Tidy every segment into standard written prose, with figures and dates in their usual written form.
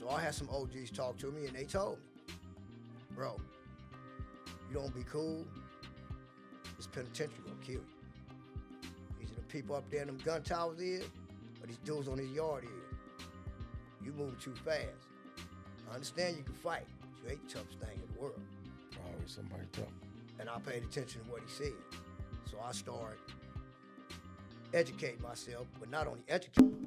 So I had some OGs talk to me, and they told me, bro, you don't be cool, this penitentiary gonna kill you. These are the people up there in them gun towers is, or these dudes on this yard is. You moving too fast. I understand you can fight, but you ain't the toughest thing in the world. Always somebody tough. And I paid attention to what he said. So I started educating myself, but not only educating.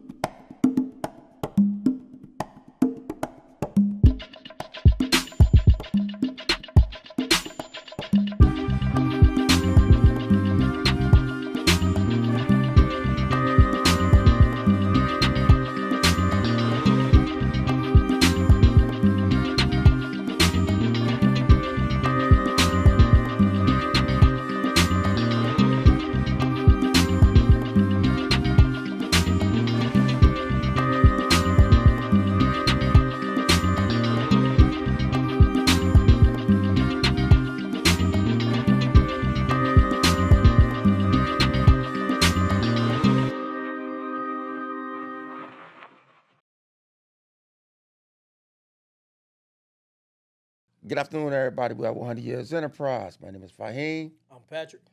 Good afternoon, everybody. We have 100 Years Enterprise. My name is Fahim. I'm Patrick.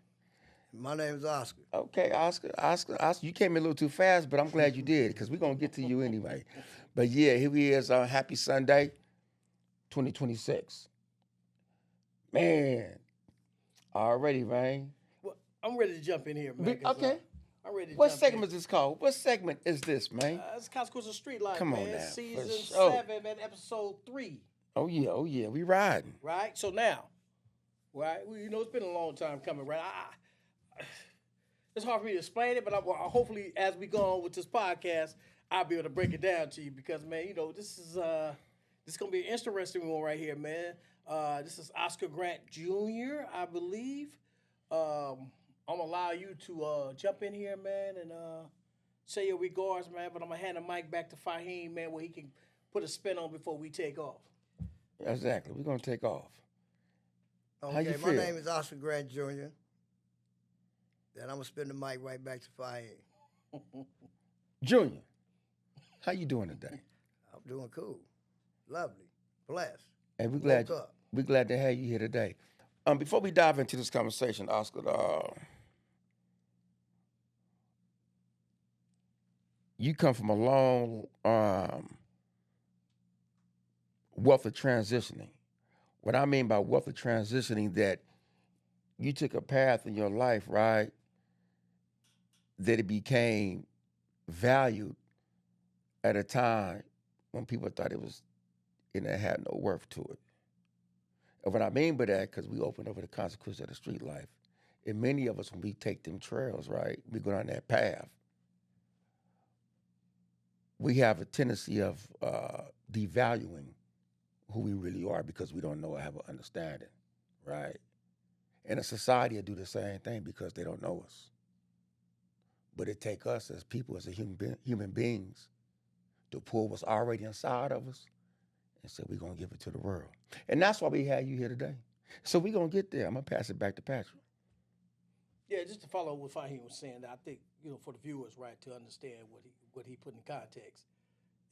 My name is Oscar. Okay, Oscar, you came in a little too fast, but I'm glad you did because we're going to get to you anyway. But yeah, here we is on Happy Sunday, 2026. Man, already, man. Well, I'm ready to jump in here, man. Okay. I'm ready to What jump segment in. is this called? What segment is this, man? It's Consequences of Street Life, Come on man. now, for Season sure. 7, man, episode 3. Oh, yeah, we riding. Right? So now, right, well, it's been a long time coming, right? It's hard for me to explain it, but hopefully as we go on with this podcast, I'll be able to break it down to you because, man, this is going to be an interesting one right here, man. This is Oscar Grant Jr., I believe. I'm going to allow you to jump in here, man, and say your regards, man, but I'm going to hand the mic back to Fahim, man, where he can put a spin on before we take off. Exactly. We're going to take off. Okay, How you my feel? name is Oscar Grant Jr. Then I'm going to spin the mic right back to Fahim. Junior, how you doing today? I'm doing cool. Lovely. Blessed. And Woke up. we're glad to have you here today. Before we dive into this conversation, Oscar, you come from a long wealth of transitioning. What I mean by wealth of transitioning, that you took a path in your life, right, that it became valued at a time when people thought it had no worth to it. And what I mean by that, because we opened over the consequences of the street life, and many of us, when we take them trails, right, we go down that path, we have a tendency of devaluing who we really are because we don't know or have an understanding, right? And a society will do the same thing because they don't know us. But it takes us as people, as human beings, to pull what's already inside of us and say we're going to give it to the world. And that's why we had you here today. So we're going to get there. I'm going to pass it back to Patrick. Yeah, just to follow what Fahim was saying, I think, for the viewers, right, to understand what he put in context,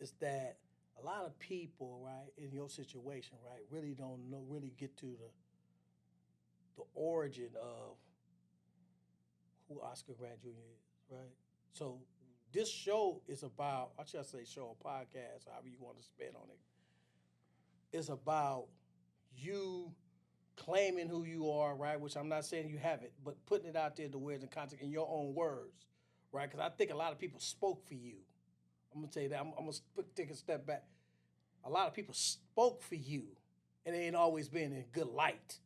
is that a lot of people, right, in your situation, right, really don't really get to the origin of who Oscar Grant Jr. is, right? So this show is about, I should say show, a podcast, however you want to spin on it. It's about you claiming who you are, right? Which I'm not saying you haven't, but putting it out there to words and context in your own words, right? Because I think a lot of people spoke for you. I'm gonna tell you that. I'm gonna take a step back. A lot of people spoke for you, and it ain't always been in good light,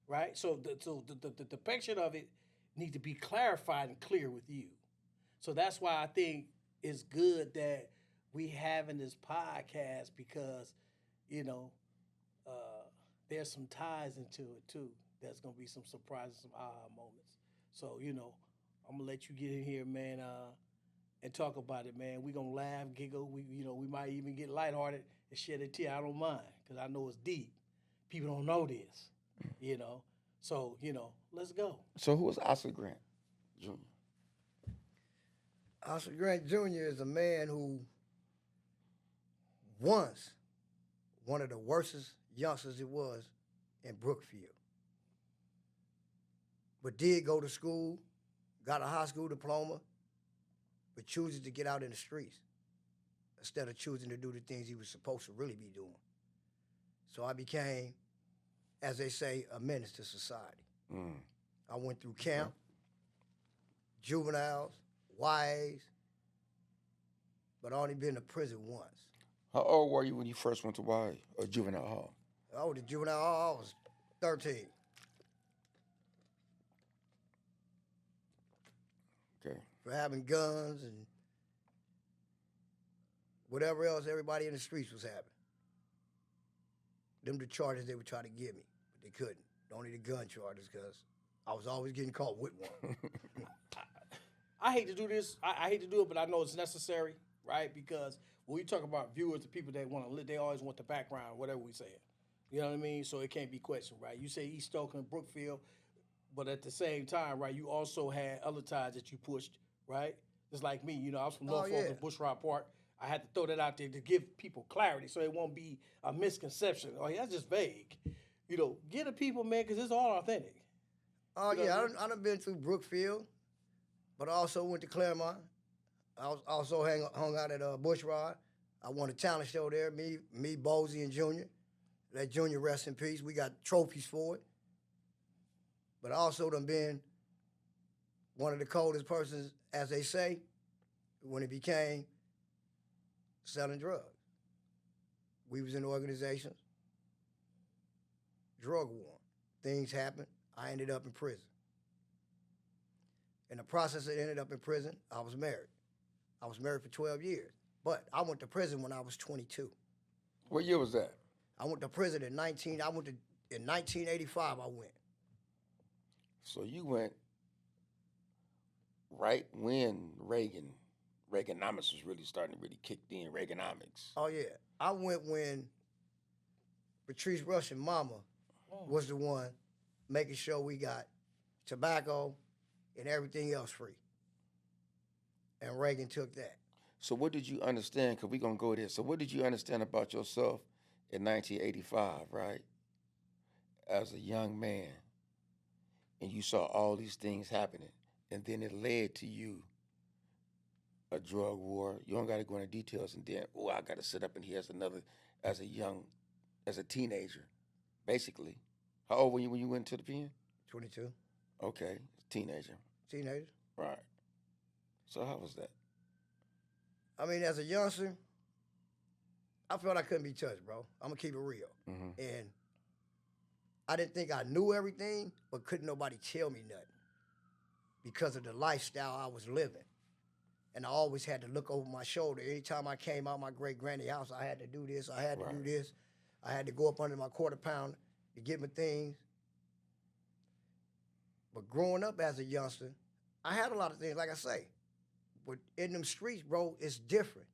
right? So the depiction of it need to be clarified and clear with you. So that's why I think it's good that we having this podcast because, there's some ties into it too. There's gonna be some surprises, some aha moments. So, I'm gonna let you get in here, man, and talk about it, man. We gonna laugh, giggle. We might even get lighthearted and shed a tear. I don't mind because I know it's deep. People don't know this, So, let's go. So who is Oscar Grant Jr.? Oscar Grant Jr. is a man who once one of the worstest youngsters it was in Brookfield. But did go to school, got a high school diploma, but chooses to get out in the streets instead of choosing to do the things he was supposed to really be doing. So I became, as they say, a menace to society. I went through camp, juveniles, YAs, but I only been to prison once. How old were you when you first went to YA or juvenile hall? I was to juvenile hall, I was 13. Okay. For having guns and whatever else everybody in the streets was having. Them the charges they would try to give me, but they couldn't. Only the gun charges, because I was always getting caught with one. I hate to do this. I hate to do it, but I know it's necessary, right? Because when we talk about viewers, the people that want to live, they always want the background, whatever we say. You know what I mean? So it can't be questioned, right? You say East Oakland, Brookfield, but at the same time, right, you also had other ties that you pushed, right? Just like me, you know, I was from Norfolk and Bushrod Park. I had to throw that out there to give people clarity so it won't be a misconception. Oh, that's just vague. You know, get the people, man, because it's all authentic. Oh, yeah, I done been through Brookfield, but I also went to Claremont. I was also hung out at Bushrod. I won a talent show there, me, Bozy, and Junior. Let Junior rest in peace. We got trophies for it. But I also done been one of the coldest persons, as they say, when it became selling drugs. We was in organizations, drug war. Things happened. I ended up in prison. In the process of ended up in prison, I was married. I was married for 12 years. But I went to prison when I was 22. What year was that? I went to prison in 1985 I went. So you went right when Reaganomics was really starting to really kick in, Reaganomics. Oh, yeah. I went when Patrice Russian mama was the one making sure we got tobacco and everything else free. And Reagan took that. So what did you understand? Because we're going to go there. So what did you understand about yourself in 1985, right? As a young man, and you saw all these things happening, and then it led to you a drug war. You don't got to go into details, and then, I got to sit up in here as a teenager, basically. How old were you when you went to the pen? 22. Okay, teenager. Teenager. Right. So how was that? I mean, as a youngster, I felt I couldn't be touched, bro. I'm going to keep it real. Mm-hmm. And I didn't think I knew everything, but couldn't nobody tell me nothing because of the lifestyle I was living. And I always had to look over my shoulder. Anytime I came out my great-granny house, I had to do this, I had to do this. I had to go up under my quarter pound to get my things. But growing up as a youngster, I had a lot of things, like I say. But in them streets, bro, it's different.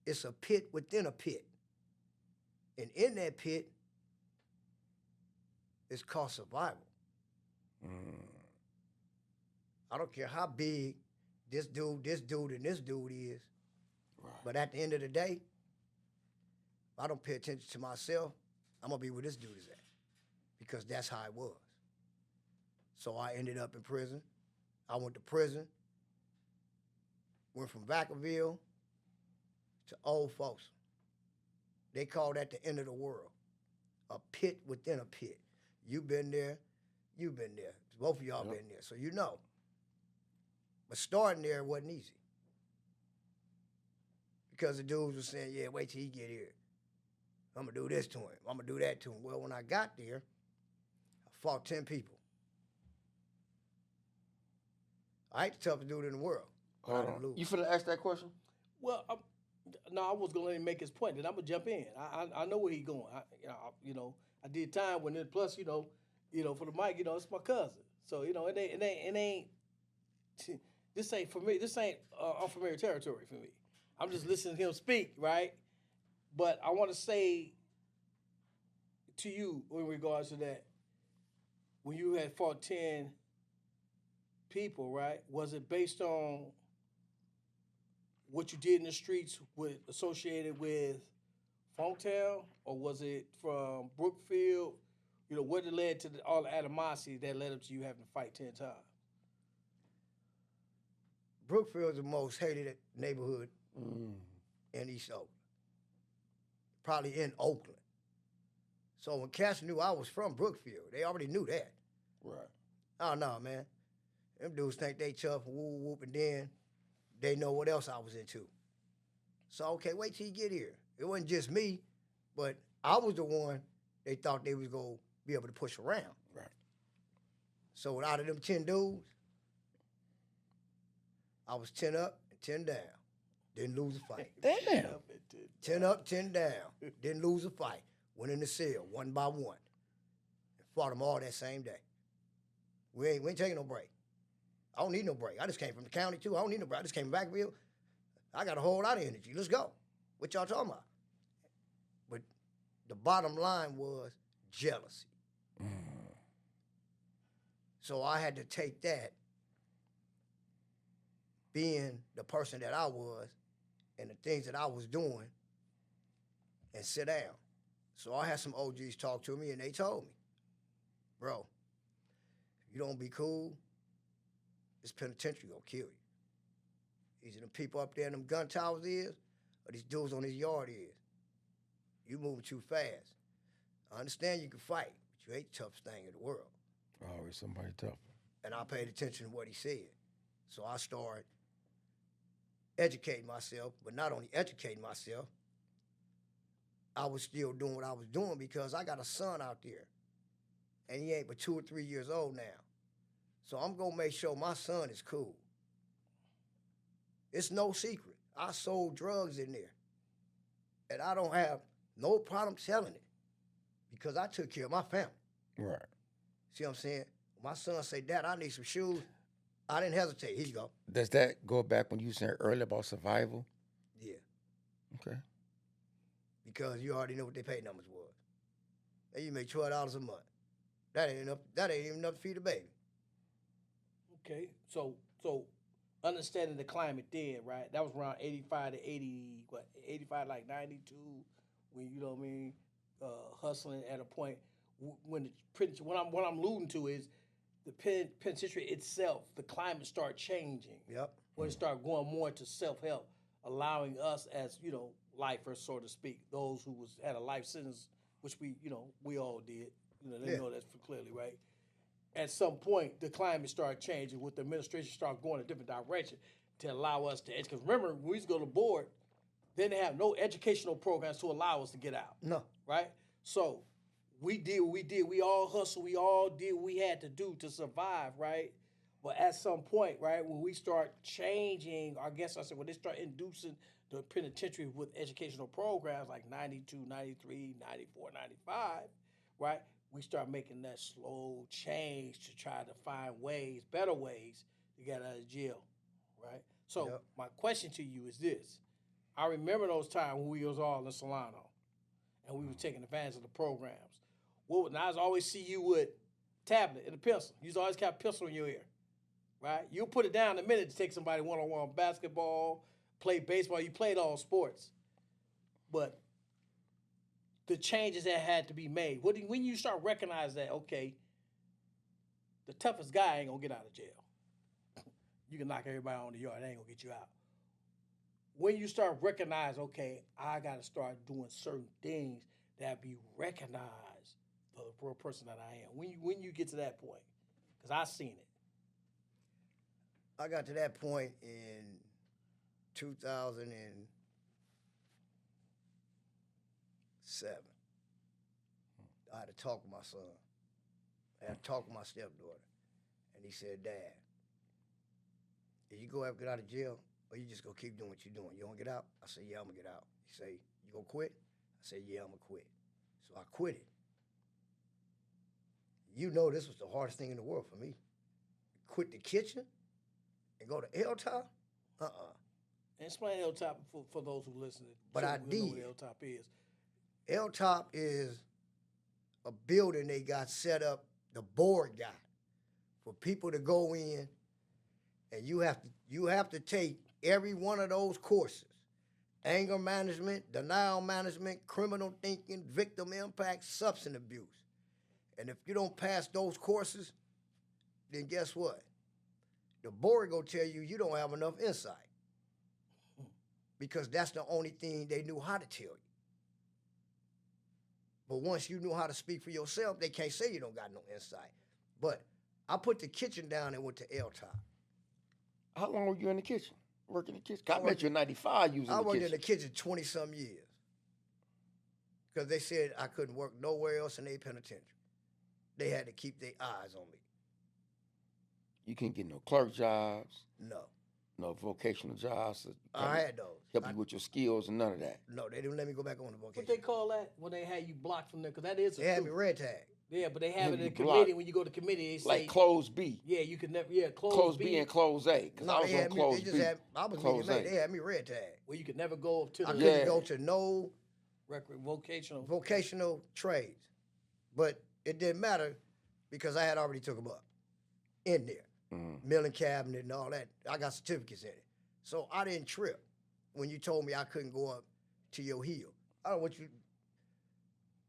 It's a pit within a pit. And in that pit, it's called survival. I don't care how big this dude, and this dude is. Right. But at the end of the day, if I don't pay attention to myself, I'm going to be where this dude is at. Because that's how it was. So I ended up in prison. I went to prison. Went from Vacaville to Old Folks. They call that the end of the world. A pit within a pit. You've been there. You've been there. Both of y'all been there, so you know. But starting there wasn't easy. Because the dudes were saying, yeah, wait till he get here. I'm going to do this to him. I'm going to do that to him. Well, when I got there, I fought 10 people. I ain't the toughest dude in the world. Hold on. You finna ask that question? Well, no, I was going to let him make his point. Then I'm going to jump in. I know where he's going. I did time when it, plus, for the mic, it's my cousin. So, it ain't, this ain't for me. This ain't unfamiliar territory for me. I'm just listening to him speak, right? But I want to say to you in regards to that, when you had fought 10 people, right? Was it based on what you did in the streets associated with Funktown, or was it from Brookfield? You know, what it led to all the animosity that led up to you having to fight 10 times? Brookfield's the most hated neighborhood in East Oakland. Probably in Oakland. So when cats knew I was from Brookfield, they already knew that. Right. Oh, no, man. Them dudes think they tough and whoop, whoop, and then they know what else I was into. So, okay, wait till you get here. It wasn't just me, but I was the one they thought they was going to be able to push around. Right. So out of them 10 dudes, I was 10 up and 10 down. Didn't lose a fight. Damn. 10 up, 10 down. Didn't lose a fight. Went in the cell one by one. And fought them all that same day. We ain't taking no break. I don't need no break. I just came from the county too. I don't need no break. I just came from Backville. I got a whole lot of energy. Let's go. What y'all talking about? But the bottom line was jealousy. So I had to take that, being the person that I was and the things that I was doing, and sit down. So I had some OGs talk to me, and they told me, bro, if you don't be cool, this penitentiary gonna kill you. Either the people up there in them gun towers is, or these dudes on this yard is. You moving too fast. I understand you can fight, but you ain't the toughest thing in the world. Always somebody tougher. And I paid attention to what he said. So I started educating myself, but not only educating myself, I was still doing what I was doing because I got a son out there. And he ain't but 2 or 3 years old now. So I'm gonna make sure my son is cool. It's no secret. I sold drugs in there. And I don't have no problem telling it because I took care of my family. Right. See what I'm saying? My son say, Dad, I need some shoes. I didn't hesitate. Here you go. Does that go back when you said earlier about survival? Yeah. Okay. Because you already know what their pay numbers was. And you make $12 a month. That ain't enough. That ain't even enough to feed a baby. Okay, so understanding the climate then, right? That was around 85 to 85 like 92, when, you know what I mean, hustling at a point when what I'm alluding to is the penitentiary itself, the climate start changing. Yep. When it start going more to self-help, allowing us as, you know, lifers, so to speak, those who had a life sentence, which we all did. You know, they know that clearly, right? At some point, the climate started changing with the administration start going a different direction to allow us to educate. Because remember, when we used to go to board, they didn't have no educational programs to allow us to get out. No. Right? So we did what we did. We all hustled. We all did what we had to do to survive, right? But at some point, right, when we start changing, I guess I said, when they start inducing the penitentiary with educational programs like 92, 93, 94, 95, right? We start making that slow change to try to find ways, better ways to get out of jail, right? So my question to you is this. I remember those times when we was all in Solano and we were taking advantage of the programs. And I always see you with tablet and a pencil. You always got a pencil in your ear, right? You'll put it down in a minute to take somebody one-on-one basketball, play baseball. You played all sports. But the changes that had to be made. When you start recognizing that, okay, the toughest guy ain't gonna get out of jail. You can knock everybody on the yard, they ain't gonna get you out. When you start recognizing, okay, I gotta start doing certain things that be recognized for the real person that I am. When you get to that point, because I seen it. I got to that point in 2007. I had to talk with my son. I had to talk with my stepdaughter. And he said, Dad, is you go ever get out of jail, or you just gonna keep doing what you're doing? You wanna get out? I said, yeah, I'm gonna get out. He said, you gonna quit? I said, yeah, I'm gonna quit. So I quit it. You know this was the hardest thing in the world for me. Quit the kitchen and go to Hilltop? And explain Hilltop for those who listen. But I did. Know what Hilltop is. Hilltop is a building they got set up, the board got, for people to go in, and you have to take every one of those courses. Anger management, denial management, criminal thinking, victim impact, substance abuse. And if you don't pass those courses, then guess what? The board gonna tell you you don't have enough insight. Because that's the only thing they knew how to tell you. But once you knew how to speak for yourself, they can't say you don't got no insight. But I put the kitchen down and went to L-Top. How long were you in the kitchen? Working in the kitchen? I met you in 95, you was in the kitchen. I worked in the kitchen 20-some years. Because they said I couldn't work nowhere else in their penitentiary. They had to keep their eyes on me. You couldn't get no clerk jobs? No. No vocational jobs? I had those. Help you with your skills and none of that? No, they didn't let me go back on the vocation. What they call that when they had you blocked from there? Because that is a They had me red tag. Yeah, but they have it in blocked. committee. When you go to committee, they say Like close B. Yeah, you could never. Yeah, Close B and close A. Because I was they on had me, close they just B. had, I was Close being made. A. They had me red tag. Well, you could never go up to the I couldn't go to no vocational trades. But it didn't matter because I had already took them up in there. Milling cabinet and all that. I got certificates in it. So I didn't trip when you told me I couldn't go up to your heel. I don't want you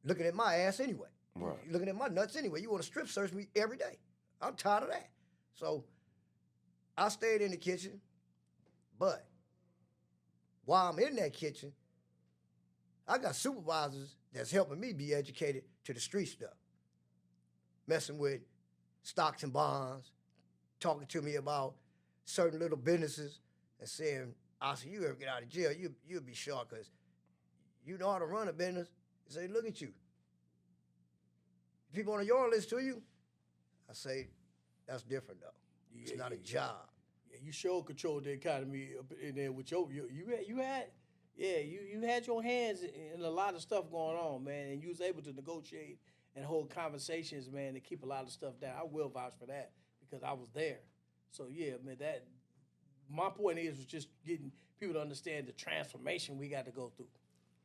looking at my ass anyway. Right. You're looking at my nuts anyway. You want to strip search me every day. I'm tired of that. So I stayed in the kitchen, but while I'm in that kitchen, I got supervisors that's helping me be educated to the street stuff. Messing with stocks and bonds, talking to me about certain little businesses and saying, I said, you ever get out of jail, you'll be shocked because you know how to run a business. They say, look at you. People on the yard listen to you. I say, that's different though. Yeah, it's not a job. Yeah, you sure controlled the economy up in there with you had your hands in a lot of stuff going on, man, and you was able to negotiate and hold conversations, man, to keep a lot of stuff down. I will vouch for that because I was there. So yeah, man, that my point is was just getting people to understand the transformation we got to go through.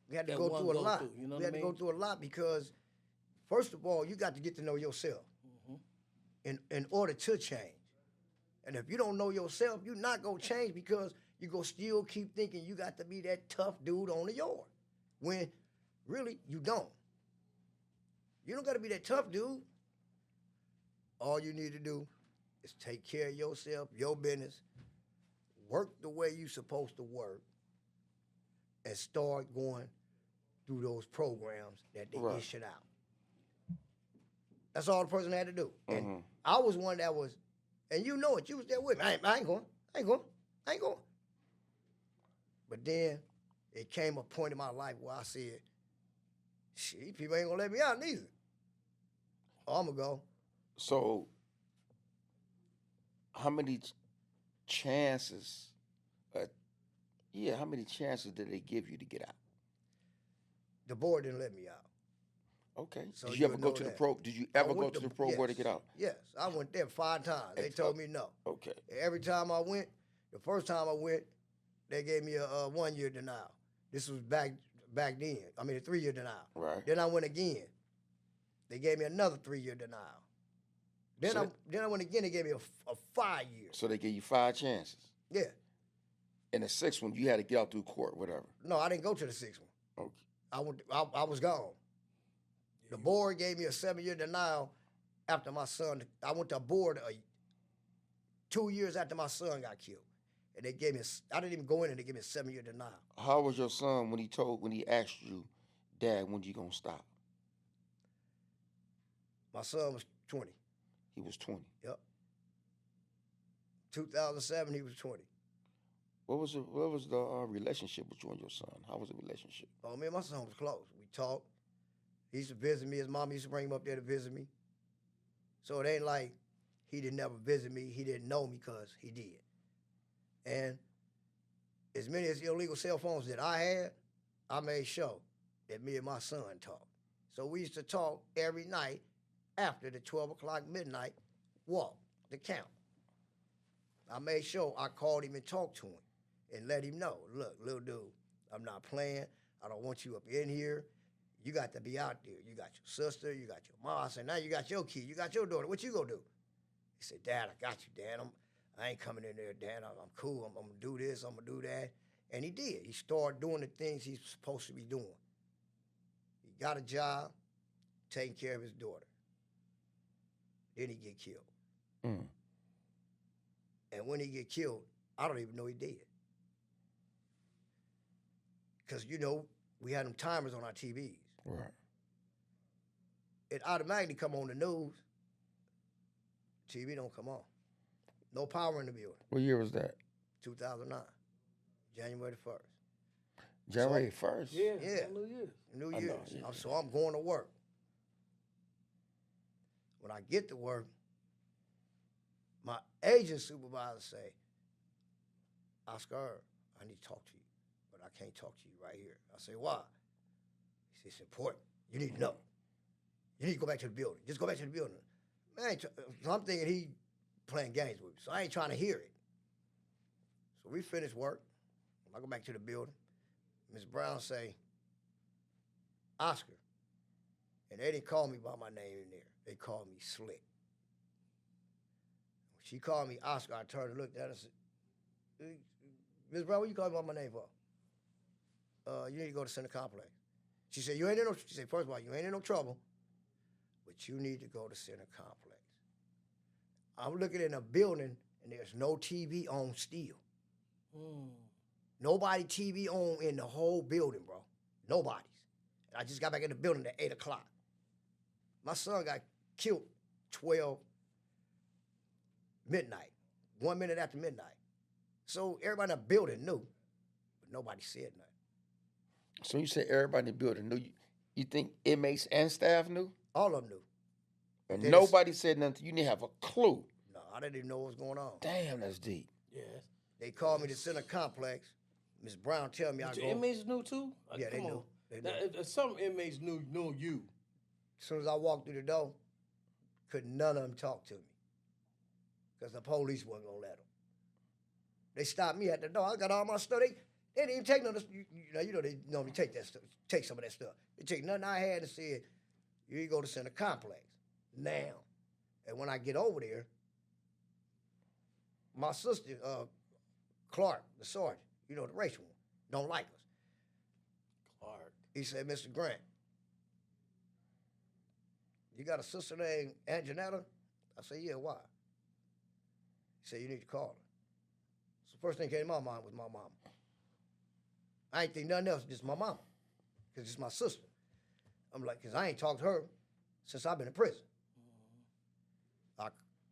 We had to go through a lot. You know we had to go through a lot because, first of all, you got to get to know yourself in order to change. And if you don't know yourself, you're not going to change because you're going to still keep thinking you got to be that tough dude on the yard when really you don't. You don't got to be that tough dude. All you need to do is take care of yourself, your business, work the way you're supposed to work, and start going through those programs that they issued out. That's all the person had to do. And I was one that was, and you know it, you was there with me. I ain't going. But then it came a point in my life where I said, shit, people ain't gonna let me out neither. I'm gonna go. So, how many chances? How many chances did they give you to get out? The board didn't let me out. Okay. So did you ever go to the pro? Did you ever go to the program to get out? Yes, I went there 5 times. They told me no. Okay. Every time I went, the first time I went, they gave me a 1-year denial. This was back then. I mean, a 3-year denial. Right. Then I went again. They gave me another 3-year denial. Then I went again. They gave me a 5-year. So they gave you 5 chances. Yeah. And the 6th one, you had to get out through court, whatever. No, I didn't go to the 6th one. Okay. I was gone. The board gave me a 7-year denial after my son. I went to board 2 years after my son got killed, and they gave me. I didn't even go in, and they gave me a 7-year denial. How was your son when he asked you, Dad, when you gonna stop? My son was 20. He was 20. Yep. 2007, he was 20. What was the relationship with you and your son? How was the relationship? Oh, me and my son was close. We talked. He used to visit me. His mom used to bring him up there to visit me. So it ain't like he didn't never visit me. He didn't know me because he did. And as many as illegal cell phones that I had, I made sure that me and my son talked. So we used to talk every night after the 12 o'clock midnight walk, the count. I made sure I called him and talked to him and let him know, look, little dude, I'm not playing. I don't want you up in here. You got to be out there. You got your sister, you got your mom. I said, now you got your kid, you got your daughter. What you gonna do? He said, Dad, I got you, Dad. I ain't coming in there, Dad. I'm cool. I'm gonna do this. I'm gonna do that. And he did. He started doing the things he's supposed to be doing. He got a job, taking care of his daughter. Then he get killed. Mm. And when he get killed, I don't even know he did. Because, you know, we had them timers on our TVs. Right. It automatically come on the news. TV don't come on. No power in the building. What year was that? 2009, January the 1st. January 1st? Yeah, Yeah. New Year's. New I know, Year's. yeah. So I'm going to work. When I get to work, my agent supervisor say, Oscar, I need to talk to you, but I can't talk to you right here. I say, why? He says, it's important. You need to know. You need to go back to the building. Just go back to the building. Man, so I'm thinking he playing games with me, so I ain't trying to hear it. So we finish work. I go back to the building. Ms. Brown say, Oscar. And they didn't call me by my name in there. They called me Slick. When she called me Oscar, I turned and looked at her and said, Ms. Brown, what you calling me by my name for? You need to go to Center Complex. She said, she said, first of all, you ain't in no trouble, but you need to go to Center Complex. I'm looking in a building and there's no TV on still. Nobody TV on in the whole building, bro. Nobody's. And I just got back in the building at 8 o'clock. My son got killed 12 midnight, 1 minute after midnight. So everybody in the building knew, but nobody said nothing. So you said everybody in the building knew. You think inmates and staff knew? All of them knew. And They nobody said nothing. You didn't have a clue. No, I didn't even know what was going on. Damn, that's deep. Yes. They called me to Center Complex. Ms. Brown tell me I But go. your inmates knew too? Like, Yeah, they come knew. on. They Now, knew. some inmates knew you. As soon as I walked through the door, could none of them talk to me because the police wasn't gonna let them. They stopped me at the door. I got all my stuff. They didn't even take none of this. You know they normally take that stuff, take some of that stuff. They take nothing I had and said, you go to Center Complex now. And when I get over there, my sister, Clark, the sergeant, you know, the racial one, don't like us. Clark. He said, Mr. Grant, you got a sister named Aunt Janetta? I said, yeah, why? He said, you need to call her. So the first thing came to my mind was my mama. I ain't think nothing else, just my mama, because it's my sister. I'm like, because I ain't talked to her since I've been in prison.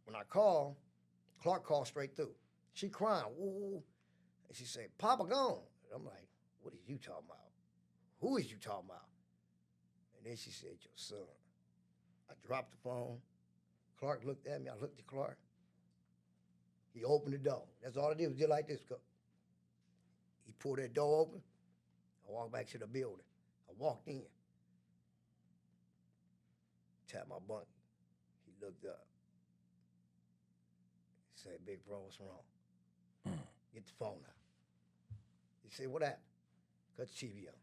When I called, Clark called straight through. She crying, woo, and she said, Papa gone. And I'm like, what are you talking about? Who is you talking about? And then she said, your son. I dropped the phone. Clark looked at me. I looked at Clark. He opened the door. That's all it did, was just like this. He pulled that door open. I walked back to the building. I walked in. Tapped my bunk. He looked up. He said, big bro, what's wrong? Get the phone out. He said, what happened? Cut the TV on.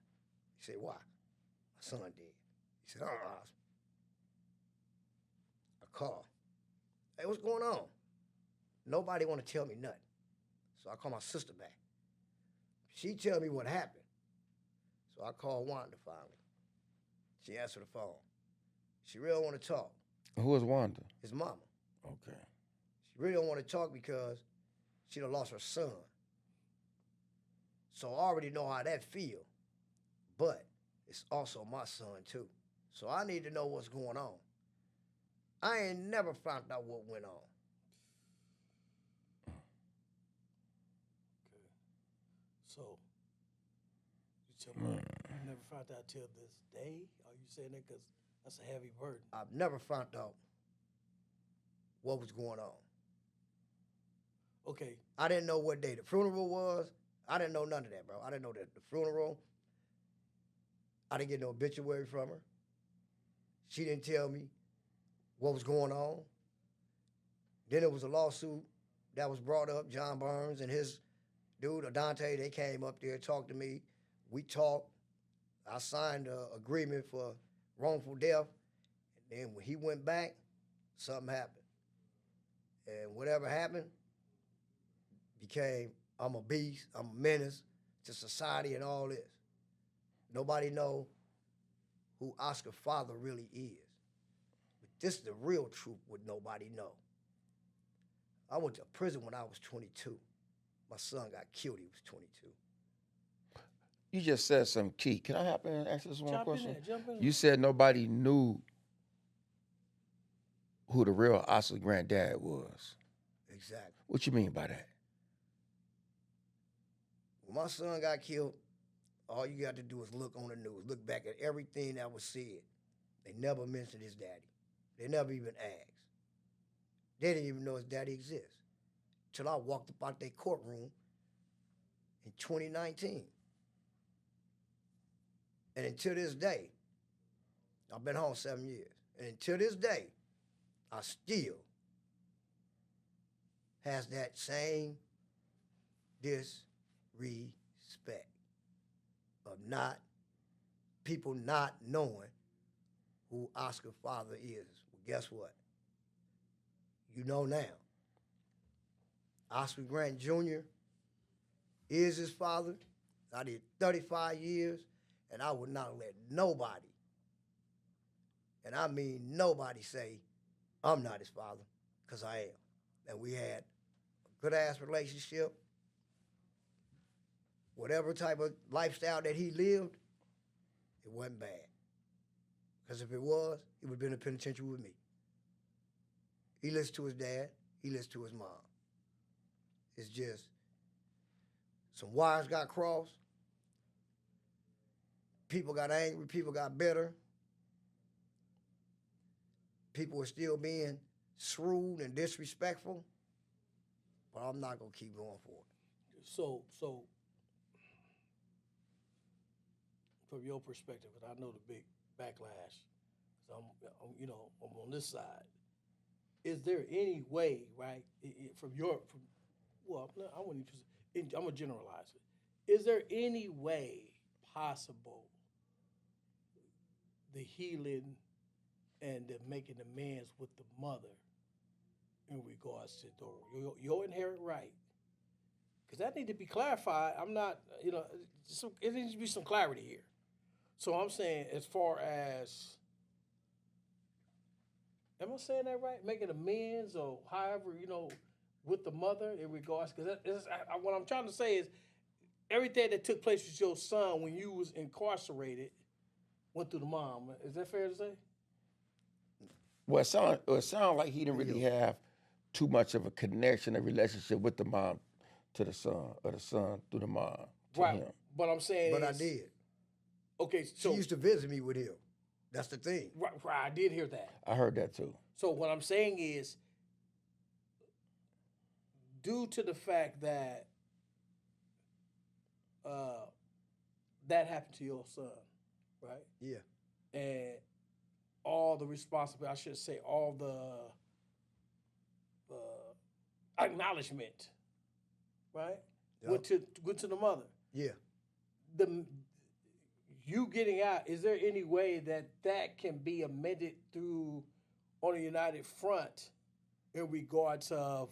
He said, why? My son did. He said, I called. Hey, what's going on? Nobody want to tell me nothing. So I called my sister back. She tell me what happened. So I called Wanda finally. She answered the phone. She really don't want to talk. Who was Wanda? His mama. Okay. She really don't want to talk because she done lost her son. So I already know how that feel. But it's also my son too. So I need to know what's going on. I ain't never found out what went on. Okay. So, you tell me you never found out till this day? Are you saying that because that's a heavy burden? I've never found out what was going on. Okay. I didn't know what day the funeral was. I didn't know none of that, bro. I didn't know that the funeral. I didn't get no obituary from her. She didn't tell me what was going on. Then there was a lawsuit that was brought up. John Burns and his dude, Adante, they came up there, talked to me. We talked. I signed an agreement for wrongful death. And then when he went back, something happened. And whatever happened, became, I'm a beast, I'm a menace to society and all this. Nobody know who Oscar's father really is. But this is the real truth what nobody know. I went to prison when I was 22. My son got killed, he was 22. You just said something key. Can I hop in and ask this one Jump question? in there, jump in You said nobody knew who the real Oscar granddad was. Exactly. What you mean by that? When my son got killed, all you got to do is look on the news, look back at everything that was said. They never mentioned his daddy. They never even asked. They didn't even know his daddy exists. Till I walked up out their courtroom in 2019. And until this day, I've been home 7 years. And until this day, I still has that same disrespect of people not knowing who Oscar's father is. Well, guess what? You know now. Oscar Grant Jr. is his father. I did 35 years, and I would not let nobody, and I mean nobody, say I'm not his father, because I am. And we had a good-ass relationship. Whatever type of lifestyle that he lived, it wasn't bad. Because if it was, he would have been in the penitentiary with me. He listened to his dad. He listened to his mom. It's just some wires got crossed. People got angry. People got bitter. People are still being shrewd and disrespectful. But I'm not going to keep going for it. So from your perspective, because I know the big backlash, so I'm on this side. Is there any way, right, I wouldn't even, I'm gonna generalize it. Is there any way possible the healing and the making amends with the mother in regards to your inherent right? Because that need to be clarified. I'm not, it needs to be some clarity here. So I'm saying, as far as, am I saying that right? Making amends or however, with the mother in regards, because what I'm trying to say is everything that took place with your son when you was incarcerated went through the mom. Is that fair to say? Well, it sound like he didn't really have too much of a connection, a relationship with the mom to the son, or the son through the mom to Right. him. But I'm saying But I did. Okay, so She used to visit me with him. That's the thing. Right, I did hear that. I heard that too. So what I'm saying is, due to the fact that that happened to your son, right? Yeah. And all the responsibility, I should say, all the acknowledgement, right? Yep. Went to the mother. Yeah. You getting out, is there any way that can be amended through on a united front in regards of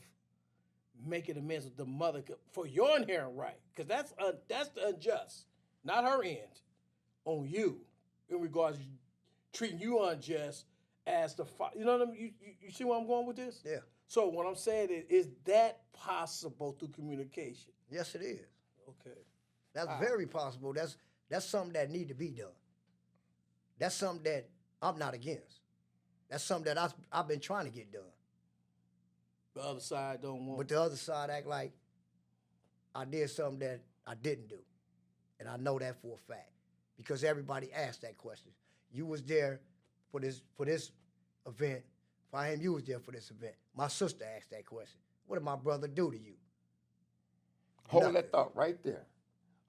making amends with the mother for your inherent right? Because that's the unjust, not her end, on you in regards to treating you unjust as the father. You know what I mean? You see where I'm going with this? Yeah. So what I'm saying is that possible through communication? Yes, it is. Okay. That's very possible. That's something that need to be done. That's something that I'm not against. That's something that I've been trying to get done. The other side don't want. But the other side act like I did something that I didn't do. And I know that for a fact. Because everybody asked that question. You was there for this event. Fahim, you was there for this event. My sister asked that question. What did my brother do to you? Hold Nothing. that thought right there.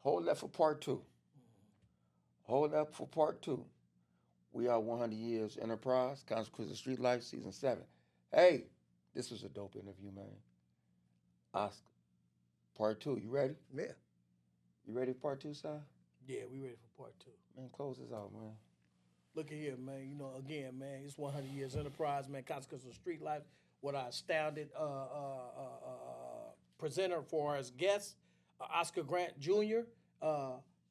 Hold that for part two. Hold that for part two. We are 100 Years Enterprise, Consequences of Street Life, Season 7. Hey, this was a dope interview, man. Oscar, part two. You ready? Yeah. You ready for part two, Si? Yeah, we ready for part two. Man, close this out, man. Look at here, man. Again, man, it's 100 Years Enterprise, man. Consequences of Street Life. What I astounded presenter for his guest, Oscar Grant Jr.,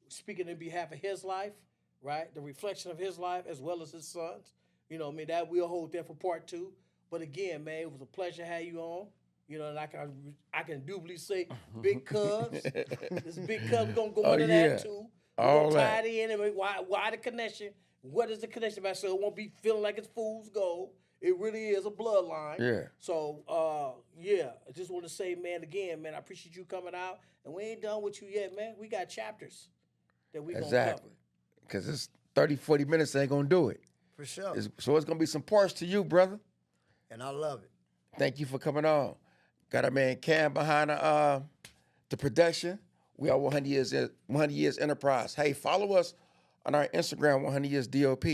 speaking in behalf of his life, right? The reflection of his life as well as his son's. You know what I mean? That we'll hold that for part 2. But again, man, it was a pleasure to have you on. You know, and I can doubly say, Big Cubs. This Big Cubs, we're going to go into that too. We're going to tie it in. And why the connection? What is the connection, man? So it won't be feeling like it's fool's gold. It really is a bloodline. Yeah. So, I just want to say, man, again, man, I appreciate you coming out. And we ain't done with you yet, man. We got chapters that we going to cover. Because it's 30, 40 minutes ain't going to do it. For sure. So it's going to be some parts to you, brother. And I love it. Thank you for coming on. Got our man Cam behind the production. We are 100 Years Enterprise. Hey, follow us on our Instagram, 100 Years DOP.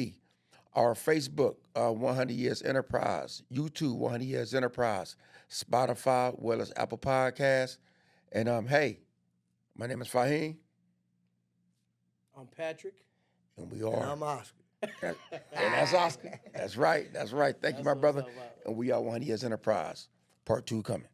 Our Facebook, 100 Years Enterprise. YouTube, 100 Years Enterprise. Spotify, well as Apple Podcasts. And hey, my name is Fahim. I'm Patrick. And we are. And I'm Oscar. And that's Oscar. That's right. Thank you, my brother. And we are 100 Years Enterprise. Part 2 coming.